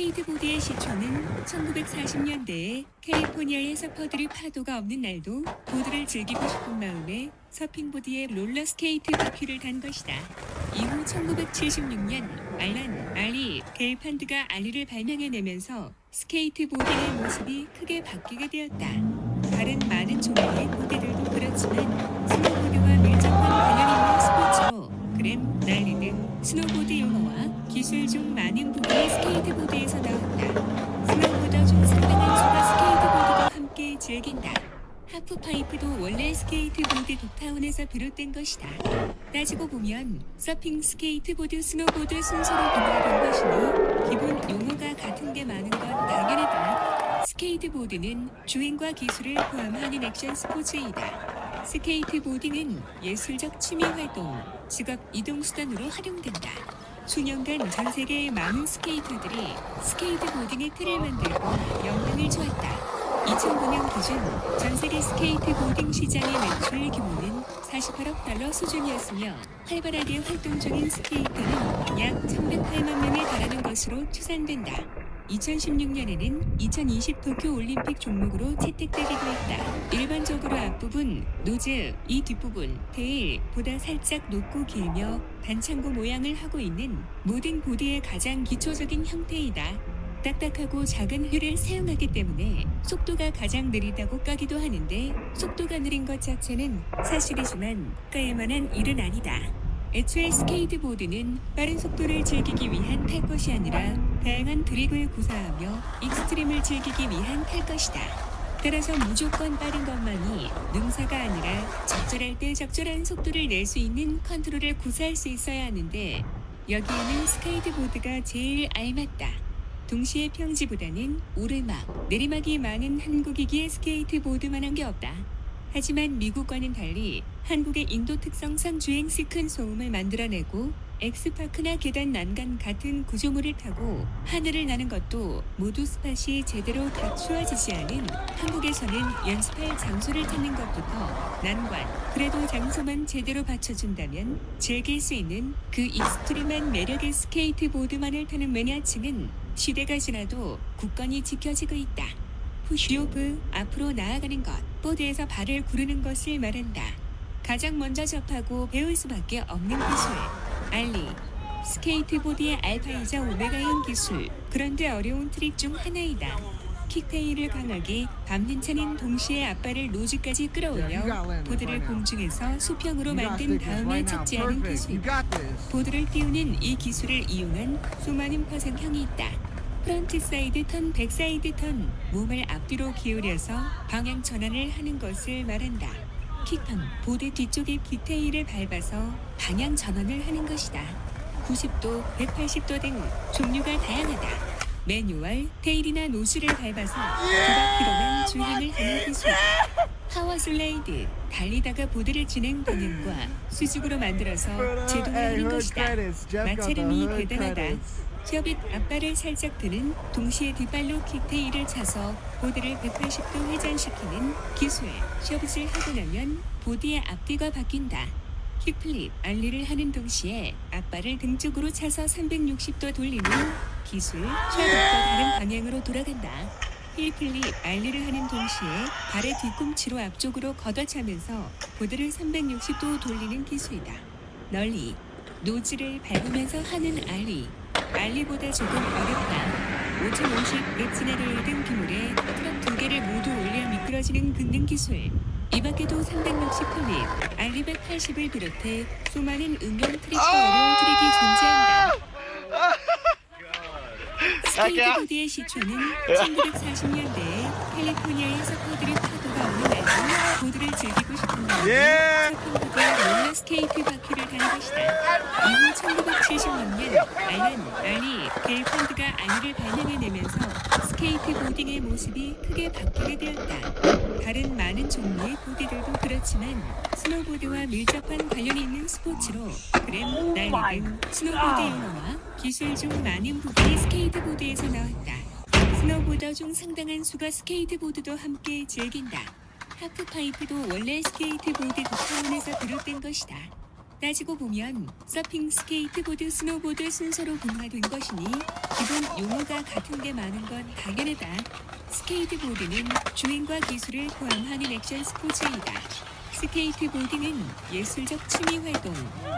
스케이트보드의 시초는 1940년대에 캘리포니아의 서퍼들이 파도가 없는 날도 보드를 즐기고 싶은 마음에 서핑보드에 롤러스케이트 바퀴를 단 것이다. 이후 1976년 알리 겔판드가 알리를 발명해내면서 스케이트보드의 모습이 크게 바뀌게 되었다. 다른 많은 종류의 보드들도 그렇지만 스노보드와 밀접한 관련 있는 스포츠로 그램, 날리 등 스노보드 용어와 기술 중 많은 부분이 스케이트보드에서 나온다. 스노보드 중 상당한 수가 스케이트보드도 함께 즐긴다. 하프파이프도 원래 스케이트보드 독타운에서 비롯된 것이다. 따지고 보면 서핑, 스케이트보드, 스노보드 순서로 분화된 것이니 기본 용어가 같은 게 많은 건 당연하다. 스케이트보드는 주행과 기술을 포함하는 액션 스포츠이다. 스케이트보딩은 예술적 취미활동, 직업 이동수단으로 활용된다. 수년간 전 세계의 많은 스케이터들이 스케이트보딩의 틀을 만들고 영향을 주었다. 2009년 기준 전 세계 스케이트보딩 시장의 매출 규모는 48억 달러 수준이었으며 활발하게 활동 중인 스케이터는 약 1,108만 명에 달하는 것으로 추산된다. 2016년에는 2020 도쿄 올림픽 종목으로 채택되기도 했다. 일반적으로 앞부분, 노즈, 이 뒷부분, 테일보다 살짝 높고 길며 반창고 모양을 하고 있는 모든 보드의 가장 기초적인 형태이다. 딱딱하고 작은 휠을 사용하기 때문에 속도가 가장 느리다고 까기도 하는데 속도가 느린 것 자체는 사실이지만 까일 만한 일은 아니다. 애초에 스케이트보드는 빠른 속도를 즐기기 위한 탈 것이 아니라 다양한 드릭을 구사하며 익스트림을 즐기기 위한 탈 것이다. 따라서 무조건 빠른 것만이 능사가 아니라 적절할 때 적절한 속도를 낼 수 있는 컨트롤을 구사할 수 있어야 하는데 여기에는 스케이트보드가 제일 알맞다. 동시에 평지보다는 오르막, 내리막이 많은 한국이기에 스케이트보드만한 게 없다. 하지만 미국과는 달리 한국의 인도 특성상 주행시 큰 소음을 만들어내고 엑스파크나 계단 난간 같은 구조물을 타고 하늘을 나는 것도 모두 스팟이 제대로 갖추어지지 않은 한국에서는 연습할 장소를 찾는 것부터 난관, 그래도 장소만 제대로 받쳐준다면 즐길 수 있는 그 익스트림한 매력의 스케이트보드만을 타는 매니아층은 시대가 지나도 굳건히 지켜지고 있다. 푸시오브, 앞으로 나아가는 것, 보드에서 발을 구르는 것을 말한다. 가장 먼저 접하고 배울 수밖에 없는 기술. 알리, 스케이트보드의 알파이자 오메가인 기술. 그런데 어려운 트릭 중 하나이다. 킥테일을 강하게 밟는 차는 동시에 앞발을 노즈까지 끌어올려 보드를 공중에서 수평으로 만든 다음에 착지하는 기술. 보드를 띄우는 이 기술을 이용한 수많은 퍼센형이 있다. 프런트 사이드 턴, 백 사이드 턴, 몸을 앞뒤로 기울여서 방향 전환을 하는 것을 말한다. 킥턴, 보드 뒤쪽의 킥테일을 밟아서 방향 전환을 하는 것이다. 90도, 180도 등 종류가 다양하다. 매뉴얼, 테일이나 노즈를 밟아서 두 바퀴로만 주행을 하는 기술. 파워 슬라이드, 달리다가 보드를 진행 방향과 수직으로 만들어서 제동하는 것이다. 마찰음이 대단하다. 협잇 앞발을 살짝 드는 동시에 뒷발로 킥테일을 차서 보드를 180도 회전시키는 기술. 협잇을 하고 나면 보드의 앞뒤가 바뀐다. 킥플립, 알리를 하는 동시에 앞발을 등 쪽으로 차서 360도 돌리는 기술. 샤프트 다른 방향으로 돌아간다. 힐플립, 알리를 하는 동시에 발의 뒤꿈치로 앞쪽으로 걷어차면서 보드를 360도 돌리는 기술이다. 널리, 노즈를 밟으면서 하는 알리. 알리보다 조금 어렵다. 5050 랩지나를 등 기물에 트럭 두 개를 모두 올려 미끄러지는 긋는 기술. 이 밖에도 360 플립, 알리 180을 비롯해 수많은 응용 트릭과 어려운 트릭이 존재한다. 스케이트보드의 시초는 1940년대에 캘리포니아의 서퍼들이 파도가 오는 날도 보드를 즐기고 싶은 마음에 서핑보드와 롤러스케이트 바퀴를 단 것이다. 이후 1976년 알리 겔판드가 알리를 발명해내면서 스케이트보딩의 모습이 크게 바뀌게 되었다. 다른 많은 종류의 보드들도 그렇지만 스노보드와 밀접한 관련이 있는 스포츠로 그램, 날리 등 스노보드 용어와 기술 중 많은 부분이 스케이트보드에서 나왔다. 스노보더 중 상당한 수가 스케이트보드도 함께 즐긴다. 하프파이프도 원래 스케이트보드 독타운에서 비롯된 것이다. 따지고 보면 서핑, 스케이트보드, 스노보드 순서로 분화된 것이니 기본 용어가 같은 게 많은 건 당연하다. 스케이트보드는 주행과 기술을 포함하는 액션 스포츠이다. 스케이트보드는 예술적 취미 활동,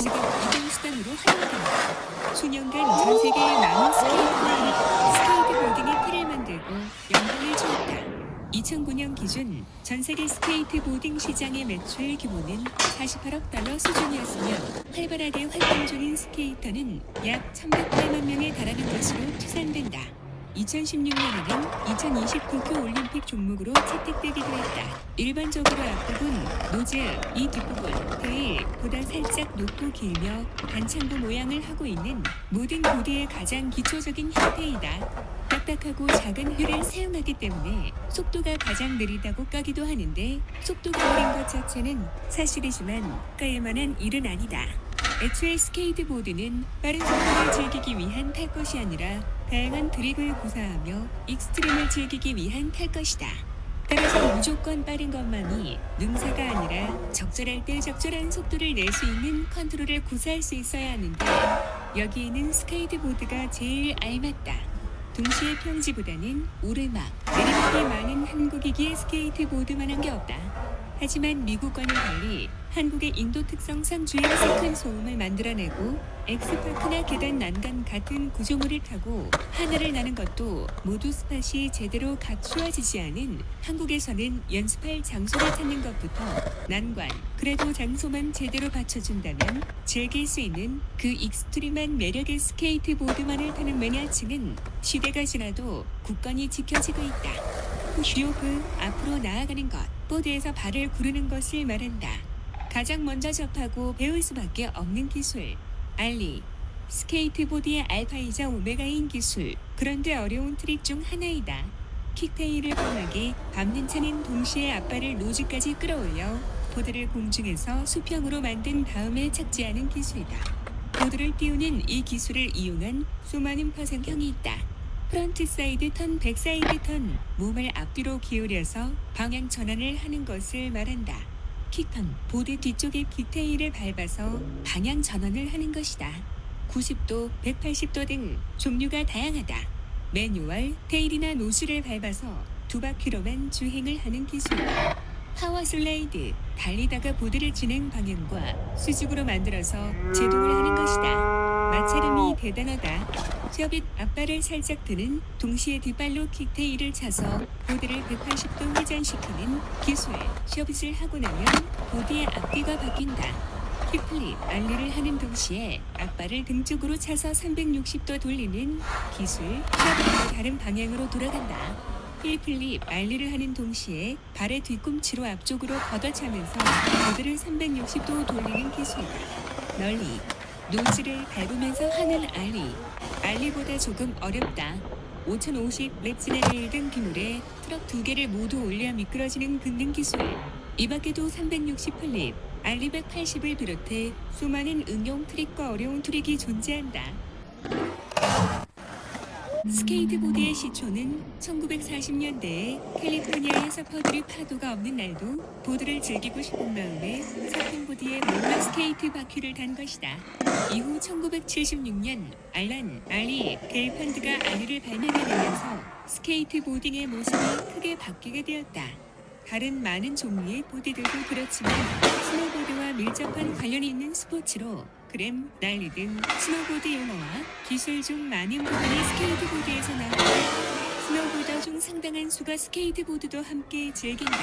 직업 이동 수단으로 활용된다. 수년간 전 세계의 많은 스케이터들이 스케이트보딩의 틀을 만들고 영향을 주었다. 2009년 기준 전 세계 스케이트보딩 시장의 매출 규모는 48억 달러 수준이었으며 활발하게 활동 중인 스케이터는 약 1,108만 명에 달하는 것으로 추산된다. 2016년에는 2020 도쿄 올림픽 종목으로 채택되기도 했다. 일반적으로 앞부분, 노즐, 이 뒷부분, 테일보다 살짝 높고 길며 반창고 모양을 하고 있는 모든 보드의 가장 기초적인 형태이다. 딱딱하고 작은 휠을 사용하기 때문에 속도가 가장 느리다고 까기도 하는데 속도가 느린 것 자체는 사실이지만 까일만한 일은 아니다. 애초에 스케이트보드는 빠른 속도를 즐기기 위한 탈 것이 아니라 다양한 드립을 구사하며 익스트림을 즐기기 위한 탈 것이다. 따라서 무조건 빠른 것만이 능사가 아니라 적절할 때 적절한 속도를 낼 수 있는 컨트롤을 구사할 수 있어야 하는데 여기에는 스케이트보드가 제일 알맞다. 동시에 평지보다는 오르막, 내리막이 많은 한국이기에 스케이트보드만한 게 없다. 하지만 미국과는 달리 한국의 인도 특성상 주행에서 큰 소음을 만들어내고 엑스파크나 계단 난간 같은 구조물을 타고 하늘을 나는 것도 모두 스팟이 제대로 갖추어지지 않은 한국에서는 연습할 장소를 찾는 것부터 난관, 그래도 장소만 제대로 받쳐준다면 즐길 수 있는 그 익스트림한 매력의 스케이트보드만을 타는 매니아층은 시대가 지나도 굳건히 지켜지고 있다. 푸쉬오프, 앞으로 나아가는 것, 보드에서 발을 구르는 것을 말한다. 가장 먼저 접하고 배울 수밖에 없는 기술. 알리. 스케이트보드의 알파이자 오메가인 기술. 그런데 어려운 트릭 중 하나이다. 킥테일을 뻔하게 밟는 차는 동시에 앞발을 노즈까지 끌어올려 보드를 공중에서 수평으로 만든 다음에 착지하는 기술이다. 보드를 띄우는 이 기술을 이용한 수많은 파생형이 있다. 프런트 사이드 턴, 백 사이드 턴, 몸을 앞뒤로 기울여서 방향 전환을 하는 것을 말한다. 킥턴, 보드 뒤쪽의 킥테일을 밟아서 방향 전환을 하는 것이다. 90도, 180도 등 종류가 다양하다. 매뉴얼, 테일이나 노즐을 밟아서 두 바퀴로만 주행을 하는 기술이다. 파워 슬라이드, 달리다가 보드를 진행 방향과 수직으로 만들어서 제동을 하는 것이다. 마찰음이 대단하다. 셔빗 앞발을 살짝 드는 동시에 뒷발로 킥테일을 차서 보드를 180도 회전시키는 기술. 셔빗을 하고 나면 보드의 앞뒤가 바뀐다. 킥플립, 알리를 하는 동시에 앞발을 등 쪽으로 차서 360도 돌리는 기술. 셔빗과 다른 방향으로 돌아간다. 힐플립, 알리를 하는 동시에 발의 뒤꿈치로 앞쪽으로 걷어차면서 보드를 360도 돌리는 기술이다. 널리, 노즐을 밟으면서 하는 알리. 알리보다 조금 어렵다. 5050 랩지네일 등 기물에 트럭 두 개를 모두 올려 미끄러지는 긁는 기술. 이 밖에도 360 플립, 알리 180을 비롯해 수많은 응용 트릭과 어려운 트릭이 존재한다. 스케이트보드의 시초는 1940년대에 캘리포니아의 서퍼들이 파도가 없는 날도 보드를 즐기고 싶은 마음에 서핑보드에 롤러스케이트 바퀴를 단 것이다. 이후 1976년 알란, 알리, 겔판드가 알리를 발명해내면서 스케이트보딩의 모습이 크게 바뀌게 되었다. 다른 많은 종류의 보드들도 그렇지만 스노보드와 밀접한 관련이 있는 스포츠로 그램, 날리 등 스노보드 용어와 기술 중 많은 부분이 스케이트보드에서 나온다. 스노보더 중 상당한 수가 스케이트보드도 함께 즐긴다.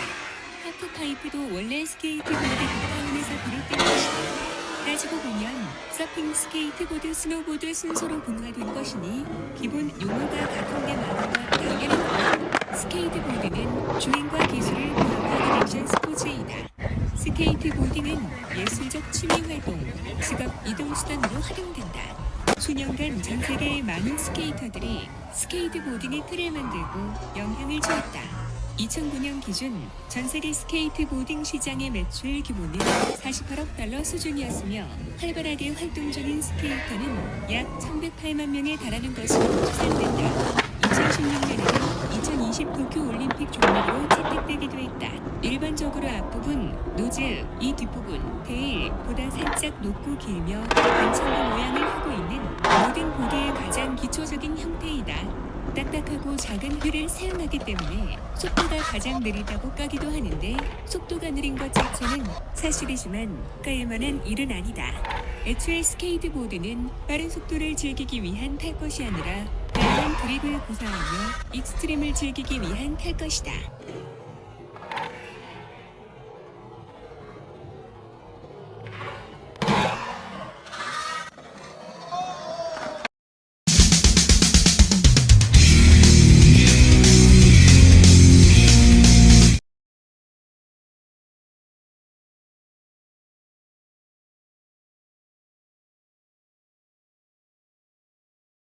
하프파이프도 원래 스케이트보드 빅타운에서 비롯된 것이다. 따지고 보면 서핑, 스케이트보드, 스노보드 순서로 분화된 것이니 기본 용어가 같은 게 많은 건 당연하다. 스케이트보드는 주행과 기술을 포함하는 액션 스포츠이다. 스케이트보딩은 예술적 취미 활동, 직업 이동 수단으로 활용된다. 수년간 전 세계의 많은 스케이터들이 스케이트보딩의 틀을 만들고 영향을 주었다. 2009년 기준 전 세계 스케이트보딩 시장의 매출 규모는 48억 달러 수준이었으며 활발하게 활동 중인 스케이터는 약 1,108만 명에 달하는 것으로 추산된다. 2016년에는 2020 도쿄 올림픽 종목으로 채택되기도 했다. 일반적으로 앞부분, 노즐, 이 뒷부분, 테일보다 살짝 높고 길며 관청구 모양을 하고 있는 모든 보드의 가장 기초적인 형태이다. 딱딱하고 작은 휠을 사용하기 때문에 속도가 가장 느리다고 까기도 하는데 속도가 느린 것 자체는 사실이지만 깔만한 일은 아니다. 애초에 스케이트보드는 빠른 속도를 즐기기 위한 탈 것이 아니라 다양한 그립을 구사하며 익스트림을 즐기기 위한 탈 것이다.